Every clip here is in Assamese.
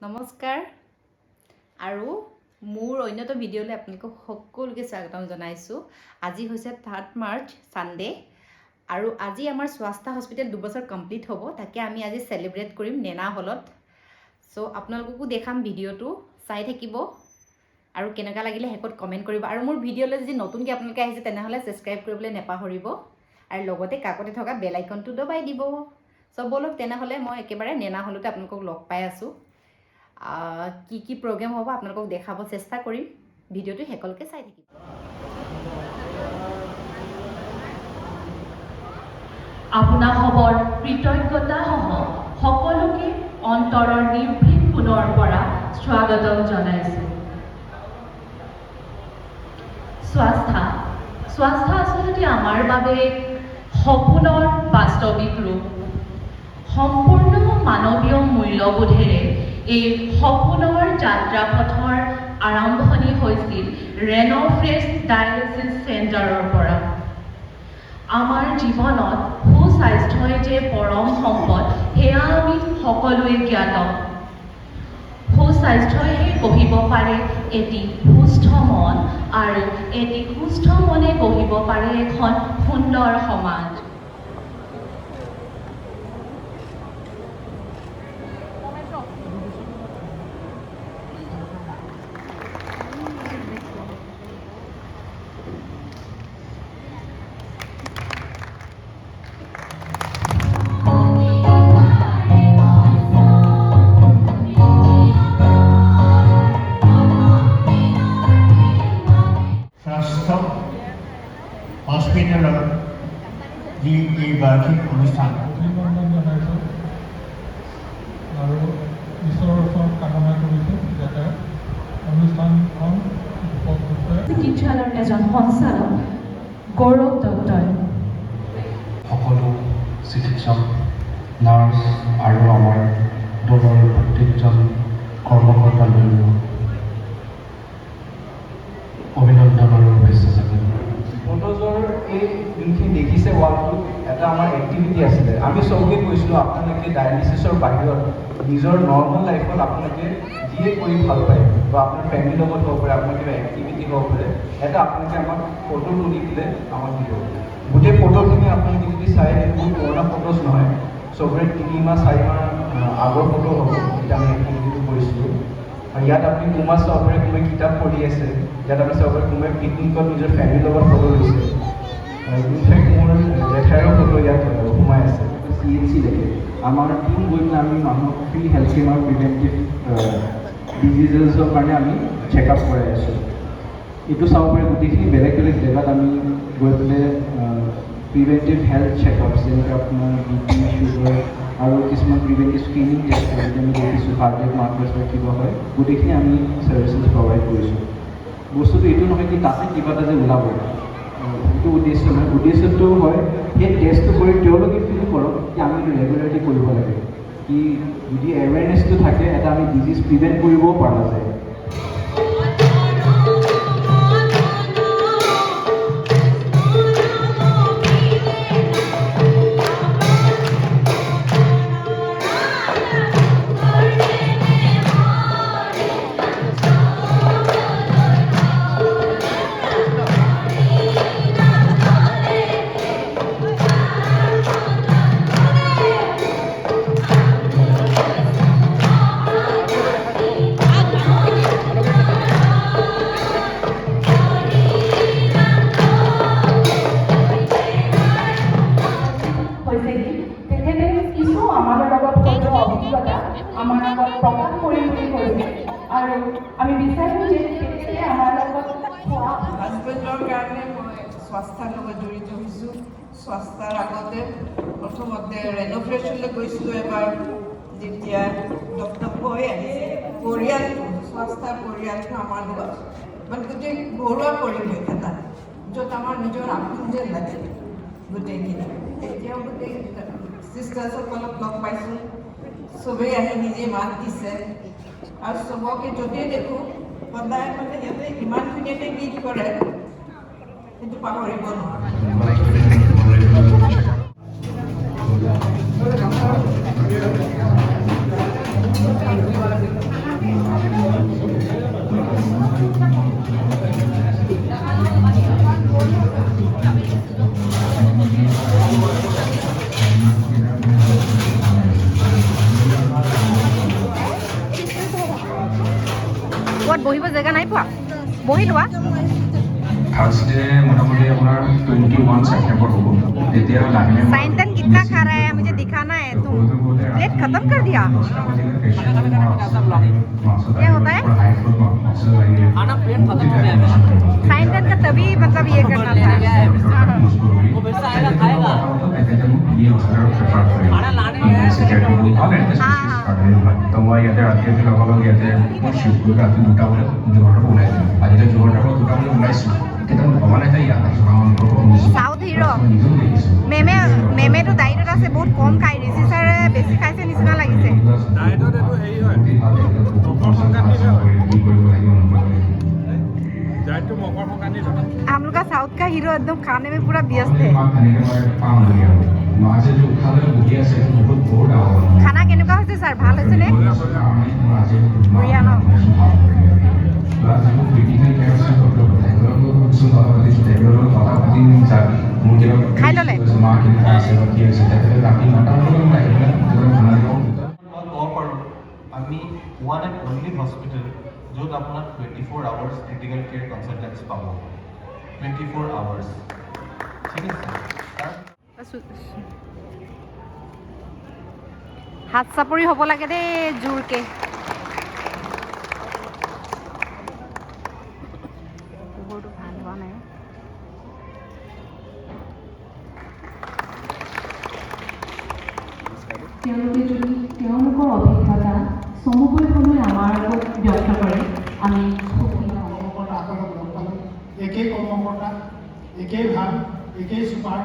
নমস্কাৰ আৰু মোৰ অন্যটো ভিডিঅ'লৈ আপোনালোকক সকলোকে স্বাগতম জনাইছোঁ। আজি হৈছে 3 মাৰ্চ ছানডে আৰু আজি আমাৰ স্বাস্থ্য হস্পিটেল 2 বছৰ কমপ্লিট হ'ব। তাকে আমি আজি চেলিব্ৰেট কৰিম নেনা হলত। চ' আপোনালোককো দেখাম, ভিডিঅ'টো চাই থাকিব আৰু কেনেকুৱা লাগিলে শেষত কমেণ্ট কৰিব। আৰু মোৰ ভিডিঅ'লৈ যদি নতুনকৈ আপোনালোকে আহিছে তেনেহ'লে ছাবস্ক্ৰাইব কৰিবলৈ নাপাহৰিব আৰু লগতে কাষতে থকা বেল আইকনটো দবাই দিব। চ' ব'লক তেনেহ'লে মই একেবাৰে নেনা হলতে আপোনালোকক লগ পাই আছোঁ। কি প্ৰগ্ৰেম হ'ব আপোনালোকক দেখাব চেষ্টা কৰিম। ভিডিঅ'টো শেষলৈকে চাই থাকিব। আপোনাসৱৰ কৃতজ্ঞতাসহ সকলোকে অন্তৰৰ নিৰ্ভীক কোণৰ পৰা স্বাগতম জনাইছোঁ। স্বাস্থ্য আচলতে আমাৰ বাবে সপোনৰ বাস্তৱিক ৰূপ। সম্পূৰ্ণ মানৱীয় মূল্যবোধেৰে এই সপোনৰ যাত্ৰাপথৰ আৰম্ভণি হৈছিল ৰেন'ফ্ৰেছ ডায়েলিচিছ চেণ্টাৰৰ পৰা। আমাৰ জীৱনত সুস্বাস্থ্যই যে পৰম সম্পদ সেয়া আমি সকলোৱে জ্ঞাত। সুস্বাস্থ্যইহে গঢ়িব পাৰে এটি সুস্থ মন আৰু এটি সুস্থ মনে গঢ়িব পাৰে এখন সুন্দৰ সমাজ। হস্পিটেলৰ যি এই বাৰ্ষিক অনুষ্ঠান অভিনন্দন জনাইছোঁ আৰু ঈশ্বৰৰ ওচৰত কামনা কৰিছোঁ যাতে অনুষ্ঠানখন উপকৃত চিকিৎসালয়ৰ এজন সঞ্চালক গৌৰৱ দত্তই সকলো চিকিৎসক, নাৰ্ছ আৰু আমাৰ দলৰ প্ৰত্যেকজন কৰ্মকৰ্তালৈ অভিনন্দন আৰু শুভেচ্ছা জনালোঁ। মনোজৰ এই যোনখিনি দেখিছে ৱালটোত এটা আমাৰ এক্টিভিটি আছিলে। আমি চবকে কৈছিলোঁ আপোনালোকে ডায়েলিচিছৰ বাহিৰত নিজৰ নৰ্মেল লাইফত আপোনালোকে যিয়ে কৰি ভাল পায় বা আপোনাৰ ফেমিলিৰ লগত হ'ব পাৰে, আপোনাৰ কিবা এক্টিভিটি হ'ব পাৰে, এটা আপোনালোকে আমাক ফটো তুলি দিলে আমাক দিব। গোটেই ফটোখিনি আপোনালোকে যদি চাই বহুত পুৰণা ফটোজ নহয়, চবৰে 3 মাহ 4 মাহ আগৰ ফটো হ'ব যেতিয়া আমি এক্টিভিটিটো কৰিছিলোঁ। আৰু ইয়াত আপুনি কোনোবা চবৰে কোনোবাই কিতাপ পঢ়ি আছে, ইয়াত আপুনি চবৰে কোনোবাই পিকনিকত নিজৰ ফেমিলিৰ লগত ফটো লৈছে। ইনফেক্ট মোৰ জেঠাইৰো ফটো ইয়াত সোমাই আছে। CNC লৈকে আমাৰ টিম গৈ পেলাই আমি মানুহক ফ্ৰী হেল্থ কেম্প আৰু প্ৰিভেণ্টিভ ডিজিজেছৰ কাৰণে আমি চেকআপ কৰাই আছোঁ। এইটো চাব পাৰে গোটেইখিনি বেলেগ বেলেগ জেগাত আমি গৈ পেলাই প্ৰিভেণ্টিভ হেল্থ চেকআপ, যেনেকৈ আপোনাৰ BP, চুগাৰ আৰু কিছুমান প্ৰিভেণ্টিভ স্ক্ৰিনিং টেষ্ট কৰি আমি দেখিছোঁ কাৰ্ডিয়েক মাৰ্কাৰ্ছ বা কিবা হয়, গোটেইখিনি আমি ছাৰ্ভিচেছ প্ৰভাইড কৰিছোঁ। বস্তুটো এইটো নহয় কি তাতে কিবা এটা যে ওলাব, সেইটো উদ্দেশ্য নহয়। উদ্দেশ্যটো হয় সেই টেষ্টটো কৰি তেওঁলোকে ফিল কৰক কি আমি এইটো ৰেগুলাৰলি কৰিব লাগে, কি যদি এৱেৰনেছটো থাকে এটা আমি ডিজিজ প্ৰিভেণ্ট কৰিবও পৰা যায়। আমাৰ আগত প্ৰকাশ কৰিম বুলি কৈছে আৰু আমি বিচাৰিম যে তেখেতে আমাৰ লগত হাজবেণ্ডৰ কাৰণে মই স্বাস্থ্যৰ লগত জড়িত হৈছোঁ। স্বাস্থ্যৰ আগতে প্ৰথমতে ৰেন'ফ্ৰেছলৈ গৈছিলোঁ এবাৰ, যেতিয়া ডক্টৰ কৈ আহিছে পৰিয়ালটো, স্বাস্থ্যৰ পৰিয়ালটো আমাৰ লগত মানে গোটেই ঘৰুৱা পৰিৱেশ এটা, য'ত আমাৰ নিজৰ আপোন যেন লাগে গোটেইখিনি। এতিয়াও গোটেই চিষ্টাৰ্ছসকলক লগ পাইছোঁ, চবেই আহি নিজে মাত দিছে আৰু চবকে য'তেই দেখোঁ সদায় মানে সিহঁতে ইমান ধুনীয়াকৈ গীত কৰে, সেইটো পাহৰিব নোৱাৰোঁ। ক'ত বহিব জেগা নাই পোৱা বহি লোৱা ফাৰ্ষ্ট ডে মোটামুটি আপোনাৰ 21 ছেপ্টেম্বৰ হ'ব তেতিয়া লাহে লাহে साइन तन कितना खा रहा है मुझे दिखाना है तुम प्लेट खत्म कर दिया क्या होता है साइन तन का तभी मतलब ये करना था তো মই ইয়াতে ৰাতি লগ লগ ইয়াতে মই শিৱপুৰ ৰাতি 2টা বজাত যোৰহাটৰ ওলাই দিলোঁ আজি যোৰহাটৰ 2টা বজাত ওলাইছোঁ কেতিয়া ভবা নাই তাই ইয়াত साउथ हिरो মেমে তো ডায়েটত আছে বহুত কম খাই ঋষি ছাৰে বেছি খাইছে নিচিনা লাগিছে हम लोग का साउथ का हीरो एकदम खाने में पूरा व्यस्त है খানা কেনেকুৱা হৈছে ছাৰ ভাল হৈছেনে বঢ়িয়া ন খাই ল'লে ক'ব পাৰোঁ আমি ওৱান এণ্ড অনলি হস্পিটেল য'ত আপোনাক 24 আৱাৰ্ছ ক্ৰিটিকেল কেয়াৰ কনচালটেঞ্চ পাব 24 আৱাৰ্ছ ঠিক আছে হাত চাপৰি হ'ব লাগে দেই জোৰকে পোহৰটো ভাল হোৱা নাই তেওঁলোকে যদি তেওঁলোকৰ অভিজ্ঞতা চমুকৈ হ'লেও আমাৰ আগত ব্যক্ত কৰে আমি সুখী হওঁ একেই কৰ্মকৰ্তা একেই ভাল একেই চুপাৰ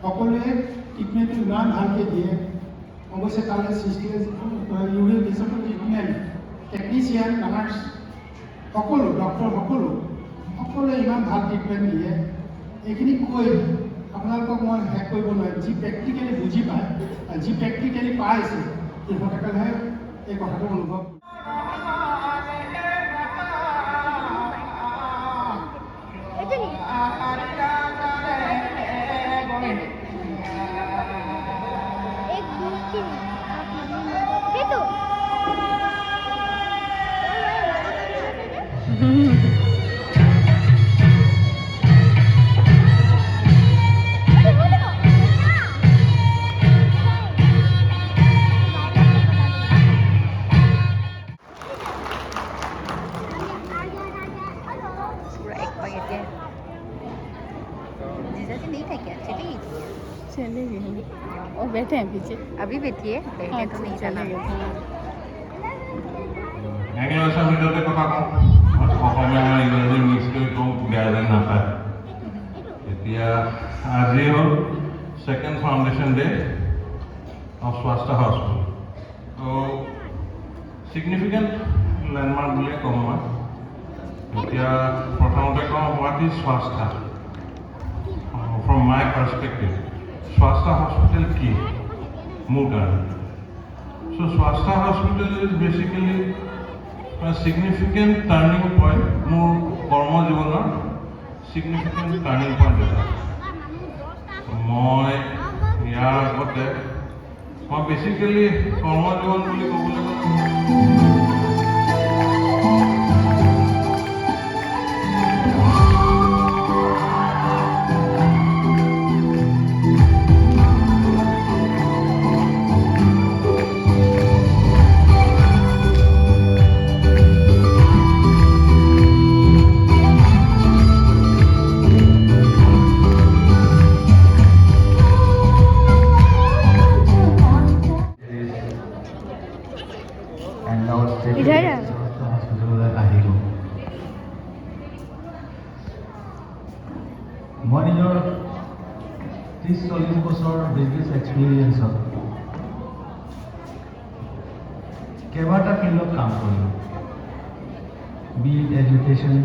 সকলোৱে ট্ৰিটমেণ্টটো ইমান ভালকৈ দিয়ে অৱশ্যে তালৈ ইউৰিন পেচেণ্টৰ ট্ৰিটমেণ্ট টেকনিচিয়ান নাৰ্ছ সকলো ডক্টৰ সকলোৱে ইমান ভাল ট্ৰিটমেণ্ট দিয়ে এইখিনি কৈ আপোনালোকক মই শেষ কৰিব নোৱাৰিম যি প্ৰেক্টিকেলি বুজি পায় যি প্ৰেক্টিকেলি পাইছে সিহঁতসকলেহে এই কথাটো অনুভৱ पूरा एक पैकेट है जीजा जी नहीं था क्या चली गई और बैठे हैं पीछे अभी बैठिए बैठे तो नहीं जाना এনিমেশ্যন ভিডিঅ'তে কথা কওঁ মই অসমীয়া আৰু ইংৰাজী মিক্স কৰি কওঁ বেয়া যেন নাপায় এতিয়া আজি হ'ল ছেকেণ্ড ফাউণ্ডেশ্যন ডে অফ স্বাস্থ্য হস্পিটেল তো ছিগনিফিকেণ্ট লেণ্ডমাৰ্ক বুলিয়ে ক'ম মই এতিয়া প্ৰথমতে কওঁ হোৱাট ইজ স্বাস্থ্য ফ্ৰম মাই পাৰ্চপেক্টিভ স্বাস্থ্য হস্পিটেল কি মোৰ কাৰণে চ' স্বাস্থ্য hospital is basically significant turning point মোৰ কৰ্ম জীৱনৰ significant turning point এটা মই ইয়াৰ আগতে মই বেচিকেলি কৰ্ম জীৱন বুলি ক'বলৈ इधर মই নিজৰ 30-40 বছৰ বিজনেছ এক্সপিৰিয়েঞ্চত কেইবাটা ফিল্ডত কাম কৰিলোঁ বি এডুকেশ্যন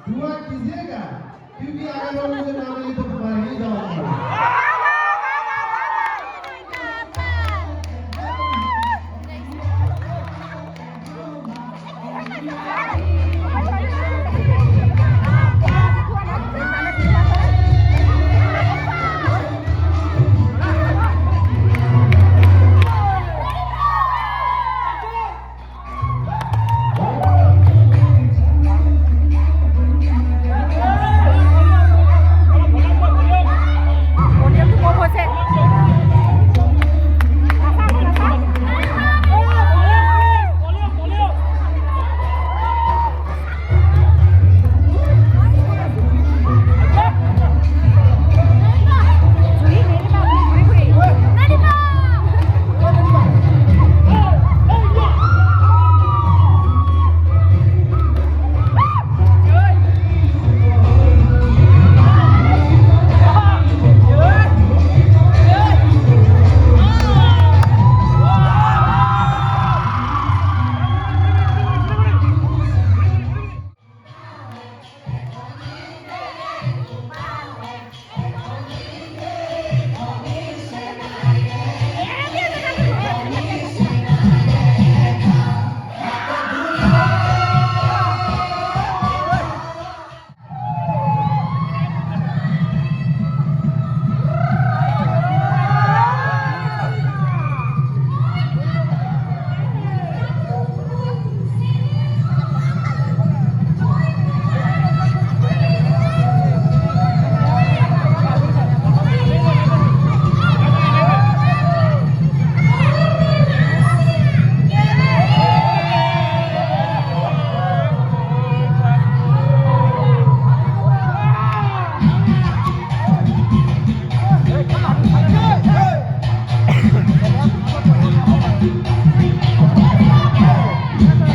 दुआ कीजिएगा क्योंकि अगर लोग मुझे ना मिले तो मर ही जाऊंगा